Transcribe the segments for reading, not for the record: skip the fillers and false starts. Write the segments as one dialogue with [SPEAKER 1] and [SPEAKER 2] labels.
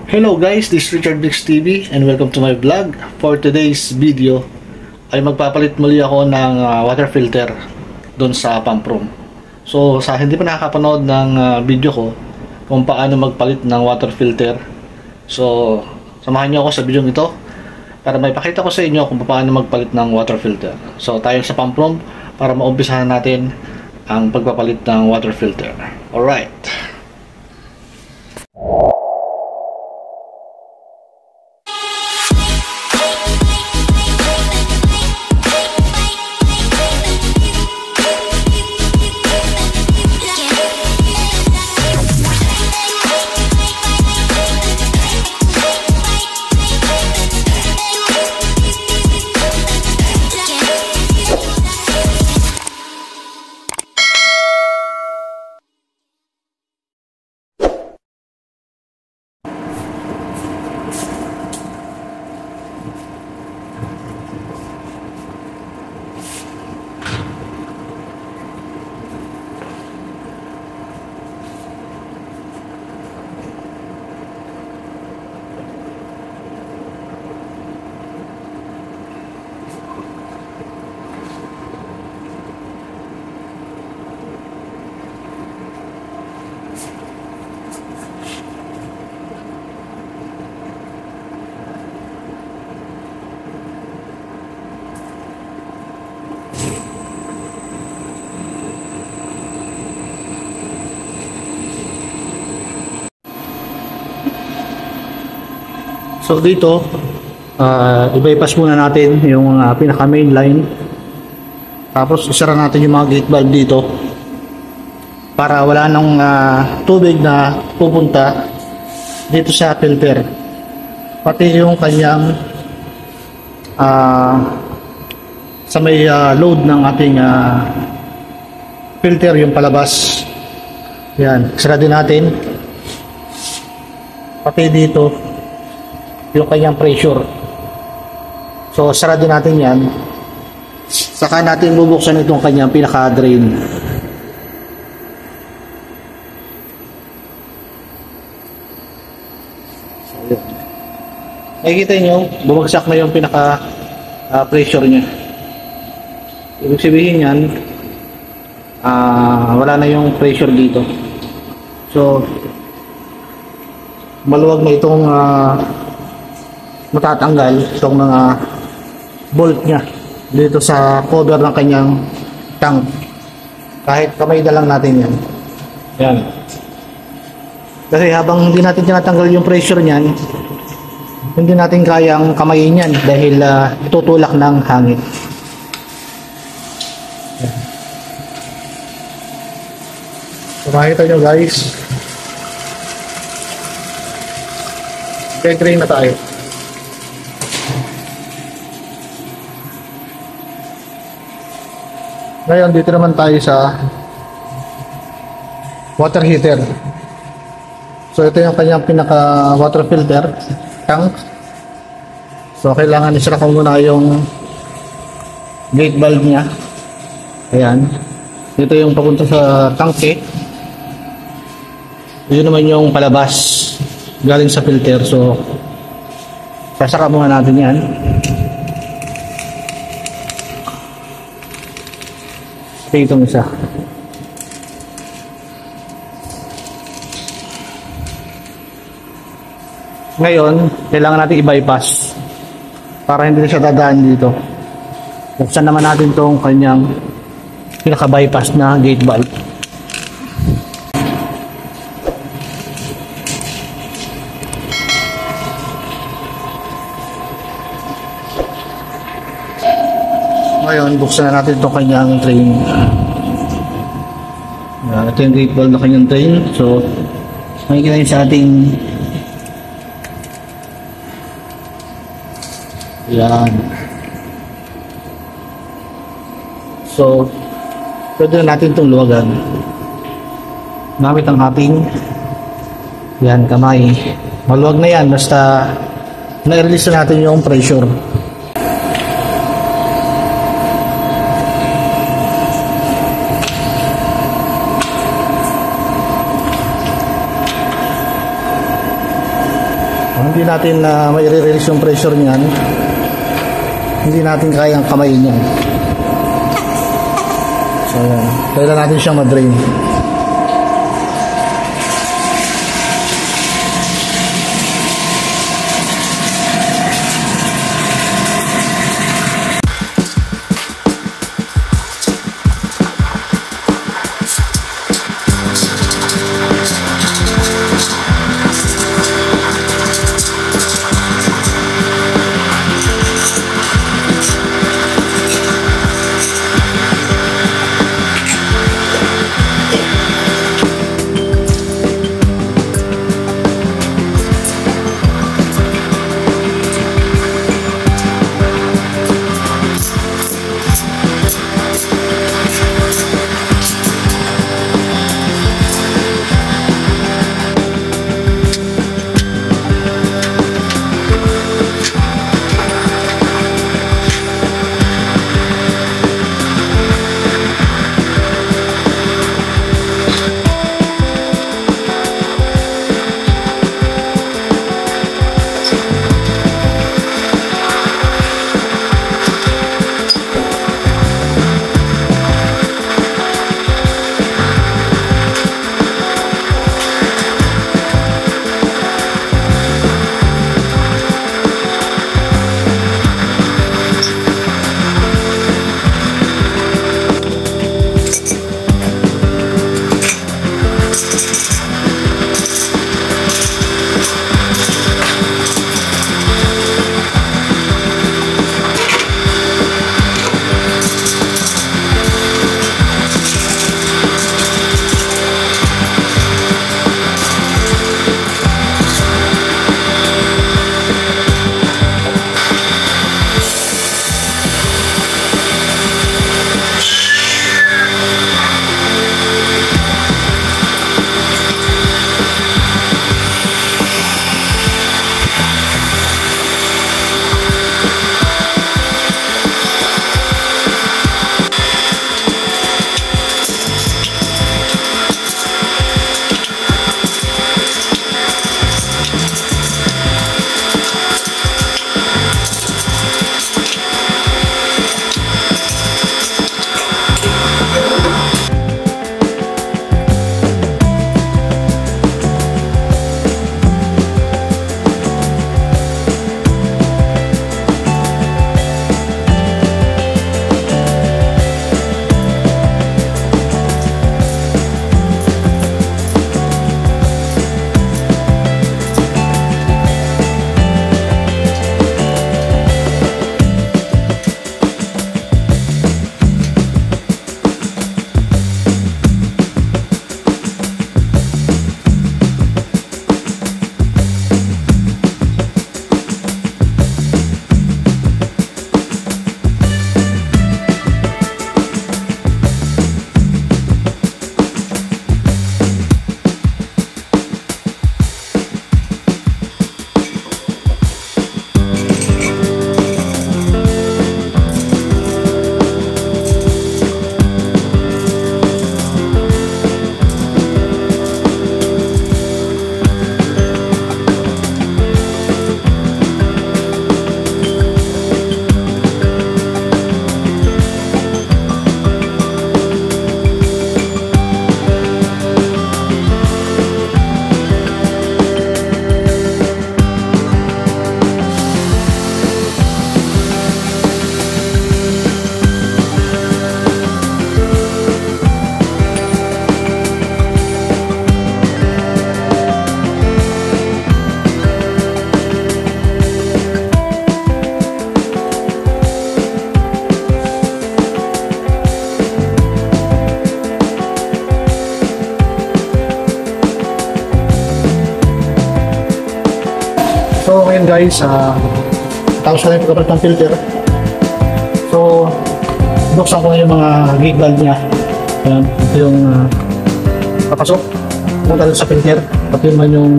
[SPEAKER 1] Hello guys, this is Richard Mix TV and welcome to my vlog. For today's video ay magpapalit muli ako ng water filter doon sa pump room. So sa hindi pa nakakapanood ng video ko kung paano magpalit ng water filter, so samahan niyo ako sa video ito para may pakita ko sa inyo kung paano magpalit ng water filter. So tayo sa pump room para maumpisahan natin ang pagpapalit ng water filter. Alright. So dito, i-bypass muna natin yung pinaka main line. Tapos isara natin yung mga gate valve dito para wala nang tubig na pupunta dito sa filter. Pati yung kanyang sa may load ng ating filter, yung palabas. Yan, isara din natin. Pati dito yung kanyang pressure. So sarado natin yan, saka natin bubuksan itong kanyang pinaka drain. So yun, nakikita nyo bumagsak na yung pinaka pressure nya. Ibig sabihin yan wala na yung pressure dito. So maluwag na itong matatanggal itong mga bolt nya dito sa cover ng kanyang tank. Kahit kamay na lang natin yan. Yan. Kasi habang hindi natin tinatanggal yung pressure niyan, hindi natin kayang kamayin yan dahil itutulak ng hangin. Yan. So makikita nyo guys, drain na tayo. Ngayon, dito naman tayo sa water heater. So, ito yung kanyang pinaka water filter tank. So, kailangan isara ko muna yung gate valve nya. Ayan. Ito yung papunta sa tanke. Yun naman yung palabas galing sa filter. So, sasaka muna natin yan. Itong isa. Ngayon, kailangan natin i-bypass para hindi na siya dadaan dito. Buksan naman natin itong kanyang pinaka-bypass na gate valve. Ngayon, buksan na natin itong kanyang drain. Ito yung gate valve na kanyang drain. So, makikita nyo sa ating yan. So, pwede na natin itong luwagan gamit ang ating yan, kamay. Maluwag na yan basta na-release na natin yung pressure. Hindi natin na mai-release yung pressure niyan. Hindi natin kayang kamayin yan. So yan, kailangan natin siyang ma-drain. So ngayon guys, tapos na yung pagkapalit ng filter. So buksan ko na yung mga gate valve niya. Ayan, ito yung papasok. Punta sa filter. Pati naman yung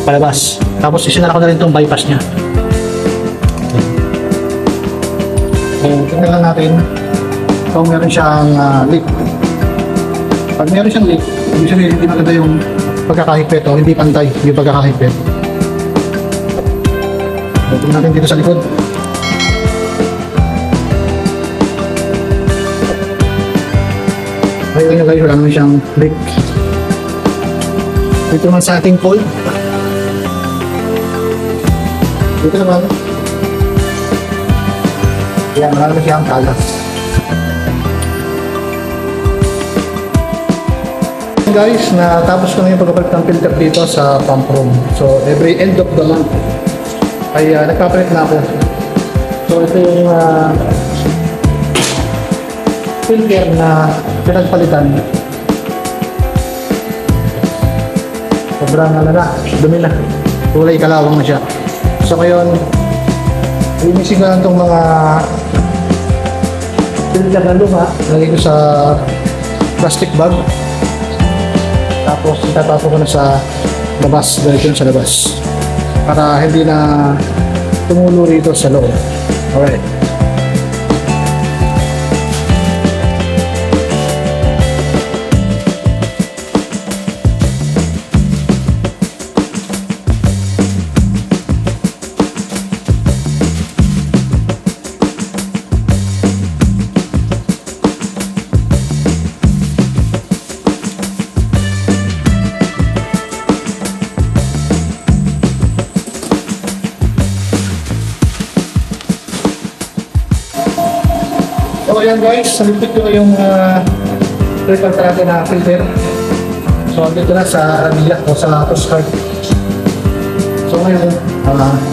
[SPEAKER 1] palabas. Tapos isinara ko na rin itong bypass niya. So tingnan lang natin kung meron siyang leak. Pag meron siyang leak, ibig sabihin hindi maganda yung pagkakahigpit o hindi pantay yung pagkakahigpit.
[SPEAKER 2] Tingnan natin dito sa likod. Ayun nyo guys, wala naman siyang leak. Dito naman sa ating pole. Dito naman. Yan, marami siyang kalas. Guys, natapos ko na yung pagpapalit ng filter dito sa pump room. So, every end of the month ay nagpapalit na ako. So, ito yung filter na pinagpalitan. Sobrang dumi na. Kulay kalawang na siya. So, ngayon, linisin ko lang itong mga filter na luma. Lagay ko sa plastic bag. Tapos itatapon ko na sa labas, dahil sa labas, para hindi na tumulo rito sa loob. Alright. So ayan guys, nalipit ko yung filter natin na filter. So dito na sa Arabia o sa postcard. So ngayon,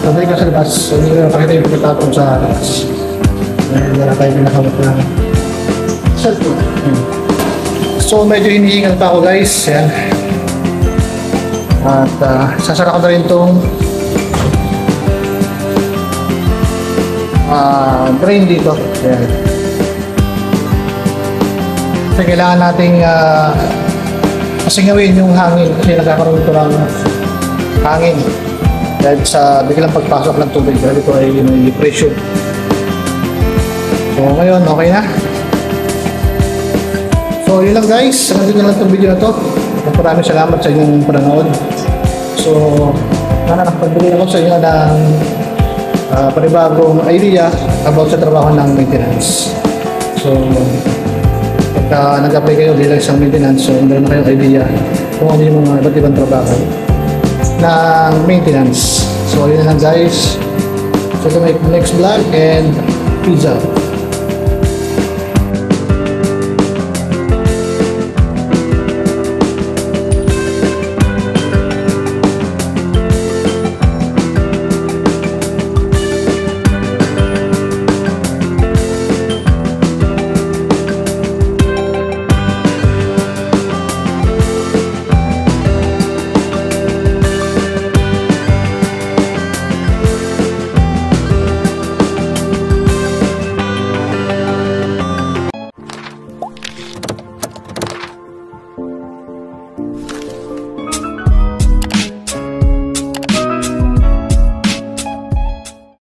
[SPEAKER 2] sabay ka sa labas. So hindi na napakita yung pagkatapon sa labas. Wala tayo pinakawat na cellphone. So medyo hinihingal pa ako guys. Ayan. At sasara ko na rin itong drain dito. Ayan. Kasi kailangan nating pasingawin yung hangin kasi nagkakaroon ito ng hangin dahil sa biglang pagpasok ng tubig dahil ito ay may pressure. So ngayon okay na. So yun lang guys, nandito na lang itong video na to. Maraming salamat sa inyong pananood. So sana nakapagbigay ako sa inyo ng panibagong idea about sa trabaho ng maintenance. So pagka nag-apply kayo bilang isang maintenance, so meron na kayong idea kung ano yung mga iba't ibang trabaho ng maintenance. So yun na lang guys. So ito may next vlog and peace out.